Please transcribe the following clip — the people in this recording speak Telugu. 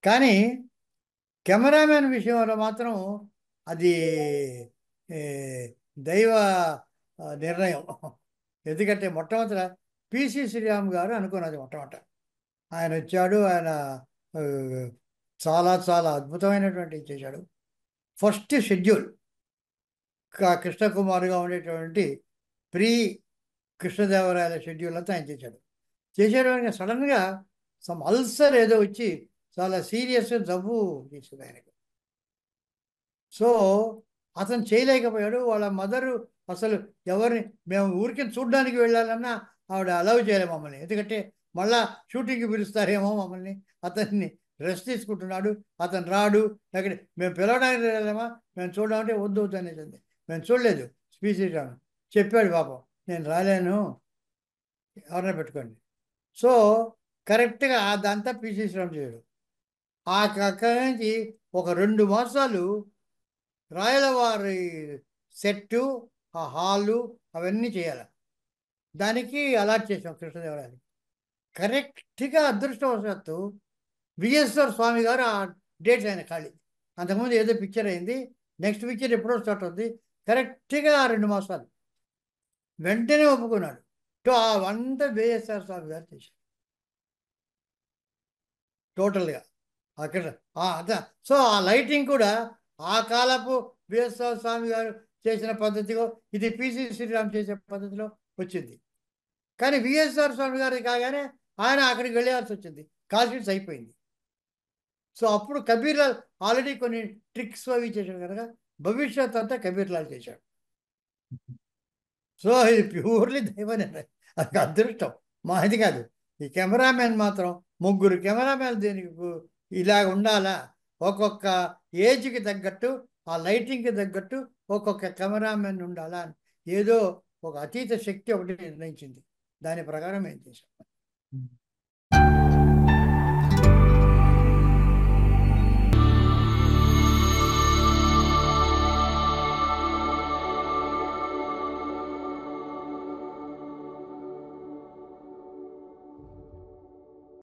కానీ కెమెరామెన్ విషయంలో మాత్రం అది ఏ, దైవ నిర్ణయం. ఎందుకంటే మొట్టమొదట పిసి శ్రీరామ్ గారు అనుకున్నది మొట్టమొదట. ఆయన వచ్చాడు. ఆయన ఆ, చాలా చాలా అద్భుతమైనటువంటి చేశాడు. ఫస్ట్ షెడ్యూల్ కృష్ణకుమార్గా ఉండేటువంటి ప్రీ కృష్ణదేవరాయల షెడ్యూల్ అంతా ఆయన చేశాడు. చేసేటప్పుడు సడన్గా సమ్ అల్సర్ ఏదో వచ్చి చాలా సీరియస్ జబ్బు చేసింది ఆయనకు. సో అతను చేయలేకపోయాడు. వాళ్ళ మదరు అసలు ఎవరిని మేము ఊరికి చూడడానికి వెళ్ళాలన్నా ఆవిడ అలౌ చేయలే మమ్మల్ని. ఎందుకంటే మళ్ళా షూటింగ్కి పిలుస్తారేమో మమ్మల్ని. అతన్ని రెస్ట్ తీసుకుంటున్నాడు, అతను రాడు. అక్కడ మేము పిలవడానికి వెళ్ళామా, మేము చూడమంటే వద్దు వద్దు అనేసింది. మేము చూడలేదు. స్పీచ్ ఇచ్చాను. చెప్పాడు పాపం, నేను రాలేను, ఎవరైనా పెట్టుకోండి. సో కరెక్ట్గా అదంతా పీసీ శ్రీరామ్ చేయడు. అక్కడి నుంచి ఒక 2 మాసాలు రాయలవారి సెట్టు, ఆ హాలు అవన్నీ చేయాలి. దానికి అలాట్ చేసాం కృష్ణదేవరాయలు. కరెక్ట్గా అదృష్టవశాత్తు విఎస్ఆర్ స్వామి గారు ఆ డేట్స్ ఆయన ఖాళీ. అంతకుముందు ఏదో పిక్చర్ అయింది, నెక్స్ట్ పిక్చర్ ఎప్పుడో స్టార్ట్ అవుతుంది. కరెక్ట్గా 2 మాసాలు వెంటనే ఒప్పుకున్నాడు. సో అవంతా విఎస్ఆర్ స్వామి గారు చేశారు టోటల్గా అక్కడ. అదే. సో ఆ లైటింగ్ కూడా ఆ కాలపు విఎస్ఆర్ స్వామి గారు చేసిన పద్ధతిలో, ఇది పిసి శ్రీరామ్ చేసే పద్ధతిలో వచ్చింది. కానీ విఎస్ఆర్ స్వామి గారి కాగానే ఆయన అక్కడికి వెళ్ళాల్సి వచ్చింది. కాల్ షీట్స్ అయిపోయింది. సో అప్పుడు కబీర్ లాల్ ఆల్రెడీ కొన్ని ట్రిక్స్ అవి చేశాడు కనుక భవిష్యత్ అంతా కబీర్ లాల్ చేశాడు. సో ఇది ప్యూర్లీ దైవ నిర్ణయం. అది అదృష్టం మాది కాదు. ఈ కెమెరామెన్ మాత్రం 3 కెమెరామెన్ దీనికి ఇలా ఉండాలా, ఒక్కొక్క ఏజ్కి తగ్గట్టు, ఆ లైటింగ్కి తగ్గట్టు ఒక్కొక్క కెమెరామెన్ ఉండాలా అని ఏదో ఒక అతీత శక్తి ఒకటి నిర్ణయించింది. దాని ప్రకారం ఏం చేశాం.